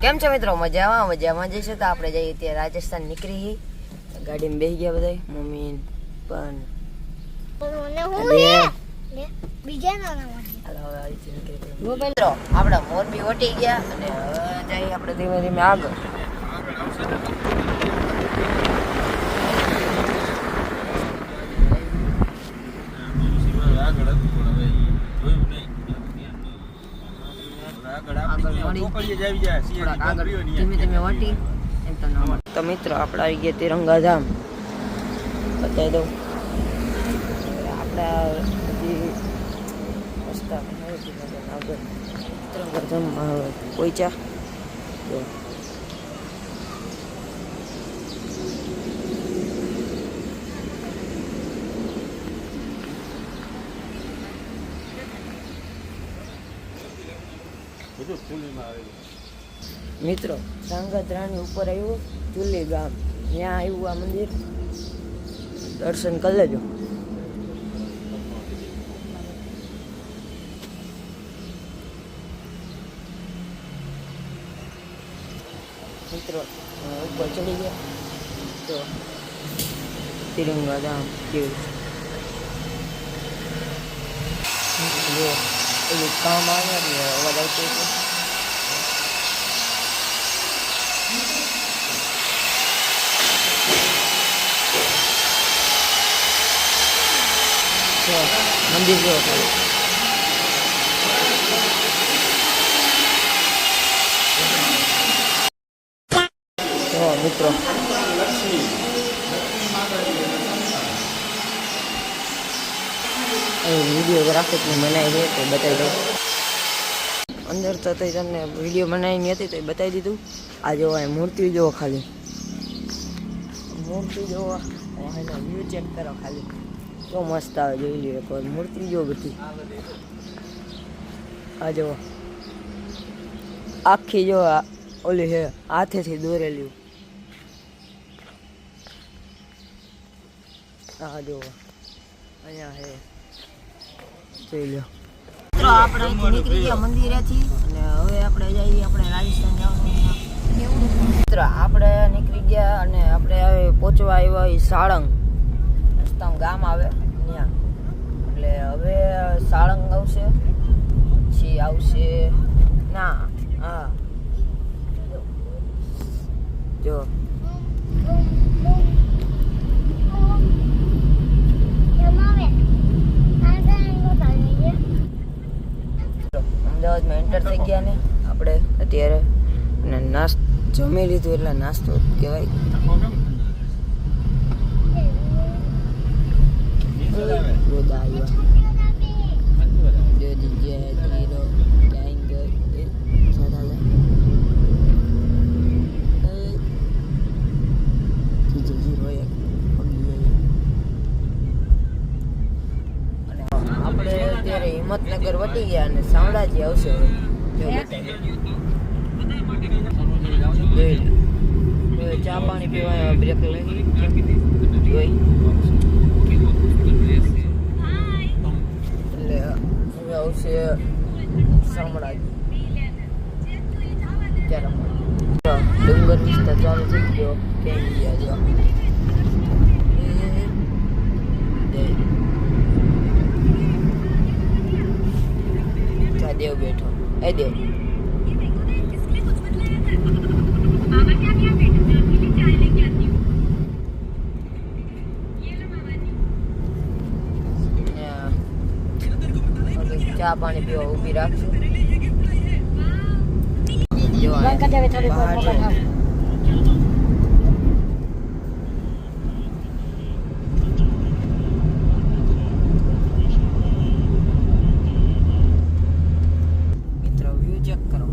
કેમ છો મિત્રો? મજામાં જઈશું તો આપણે જઈએ ત્યાં રાજસ્થાન નીકળી ગાડીમાં બેસી ગયા બધા મમ્મી પણ આપડા મોરબી વટી ગયા અને હવે જઈએ આપણે ધીમે ધીમે આગળ. તો મિત્રો આપણે આવી ગયા તિરંગા ધામ બતાવી દઉં. આપણા બધી રસ્તા તિરંગા ધામમાં પહોંચ્યા. મિત્રો ધ્રાંગધ્રાની ઉપર આવ્યું ચુલી ગામ, ત્યાં આવ્યું આ મંદિર, દર્શન કરી લેજો. મિત્રો ઉપર ચડી ગયા તો તિરંગા ધામ કેવું એવું કામ આવે અવાજ આવતો છે. મંદિર જેવો થાય. મિત્રો વિડીયોગ્રાફી બનાવી છે તો બતાવી દઉં. અંદર તો તમને વિડીયો બનાવીની હતી તો એ બતાવી દીધું. આ જોવા એ મૂર્તિ જોવો, ખાલી મૂર્તિ જોવા એનો વ્યૂ ચેક કરો, ખાલી તો મસ્ત આવે. જોઈ લ્યો એક વાર મૂર્તિ જો બધી. આ જો આખી જો ઓલી હે હાથેથી દોરેલી. આ જો અહીંયા હે, જોઈ લો. મિત્રો આપણે નીકળી ગયા મંદિરેથી અને હવે આપણે જઈએ આપણે રાજસ્થાન જવાનું. મિત્રો આપણે નીકળી ગયા અને આપણે હવે પહોંચવા આવ્યા એ સાળંગ. રસ્તામાં ગામ આવે ત્યાં, એટલે હવે સાળંગ આવશે, પછી આવશે ના હા જો અમદાવાદમાં એન્ટર થઈ ગયા ને આપણે અત્યારે, અને જમી લીધું એટલે નાસ્તો કહેવાય. આપણે અત્યારે હિંમતનગર વટી ગયા અને શામળાજી આવશે. ચા પાણી પીવા બ્રેક લઈ જોઈ એટલે હવે આવશે શામળાજી. ડુંગર વિસ્તાર ચાલુ થઈ ગયો. ક્યાંય ગયા જો દેવ બેઠો. એ દેવ ચા પાણી પીવા ઊભી રાખશું. મિત્રો વ્યૂ ચેક કરો.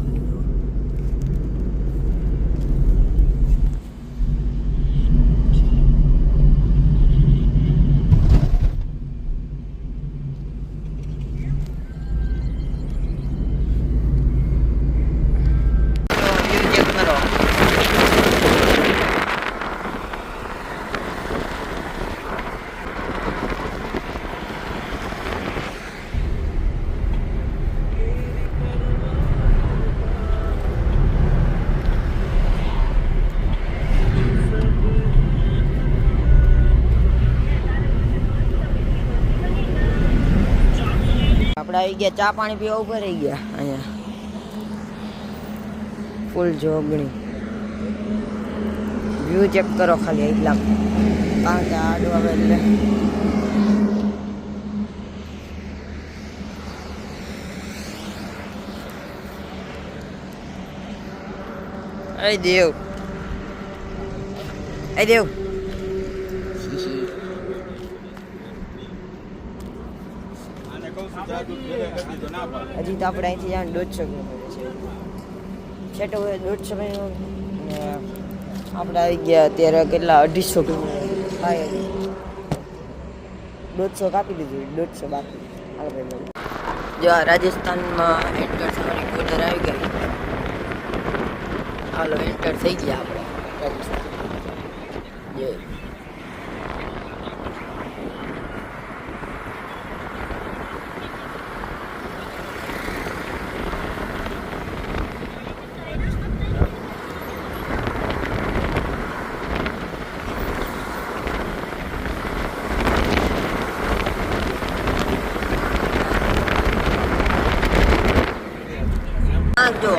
આપણે આવી ગયા ચા પાણી પીવા ઉભા રહી ગયા અહીંયા ફૂલ જોગણી વ્યૂ ચેક કરો ખાલી એટલા કારણ કે આડો આવે એટલે અરે દેવ એ દેવ હજી તો આપણે અહીંથી જવાનું 150 કિલોમીટર છે છેટો 150 કિલોમીટર આપણે આવી ગયા અત્યારે કેટલા 250 કિલોમીટર થાય 150 કાપી દીધું 150 બાકી હાલો ભાઈ જો રાજસ્થાનમાં એન્ટર થવાની બોર્ડર આવી ગઈ હાલો એન્ટર થઈ ગયા આપણે રાજસ્થાન જે જો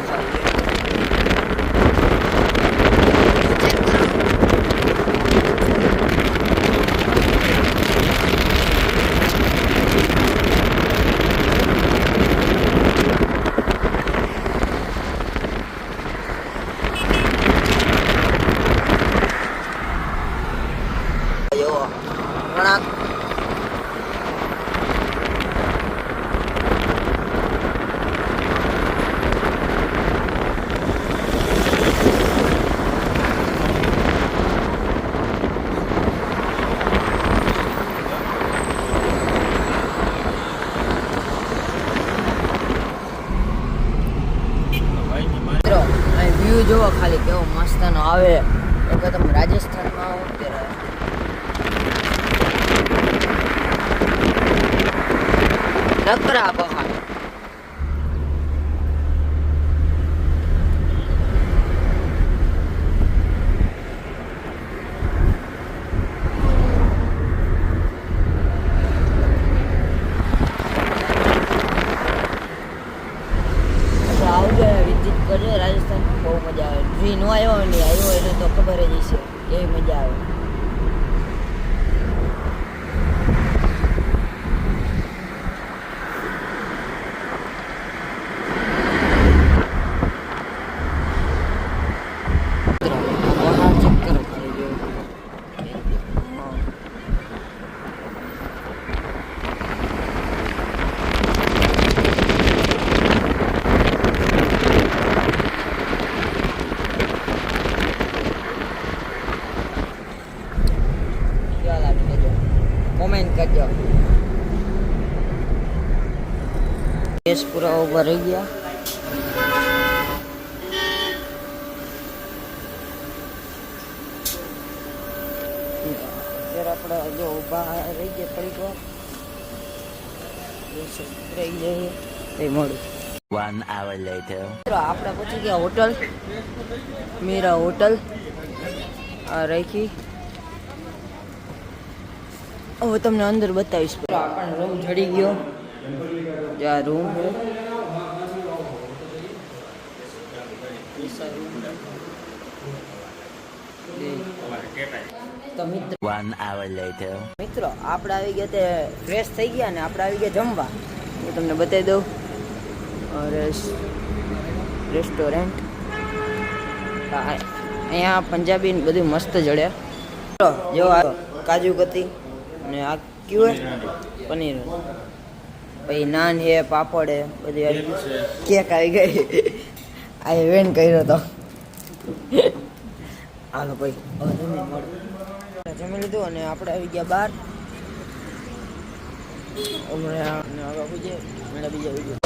વળાંક વ્યૂ જોવો ખાલી કેવો મસ્ત નો આવે એક તમે રાજસ્થાનમાં આવો ત્યારે નકરા પહાડ આવજો વિઝિટ કરજો રાજસ્થાન બહુ મજા આવે જે નો આવ્યો ને આવ્યો એને તો ખબર જ હશે કેવી મજા આવે કોમેન્ટ કરજો કેસ પૂરા ઉભા રહી ગયા આપણે જો ઉભા રહી ગયા થોડીક વાર રહી જઈએ તે મળું 1 hour later આપણે પહોંચી ગયા હોટલ મીરા હોટલ આ રાખી હવે તમને અંદર બતાવીશ આપણને રૂમ જડી ગયો જ્યાં રૂમ તો મિત્રો 1 hour later મિત્રો આપણે આવી ગયા તે ફ્રેશ થઈ ગયા ને આપણે આવી ગયા જમવા હું તમને બતાવી દઉં રેસ્ટોરન્ટ અહીંયા પંજાબી બધું મસ્ત જડ્યા જો કાજુ કતરી અને આ ક્યું હે પનીર પછી નાન હે પાપડ હે બધી કેક આવી ગઈ આ ઇવેન્ટ કર્યો હતો હાલો ભાઈ જમી લીધું અને આપણે આવી ગયા બહાર હમણાં બીજા વિડીયો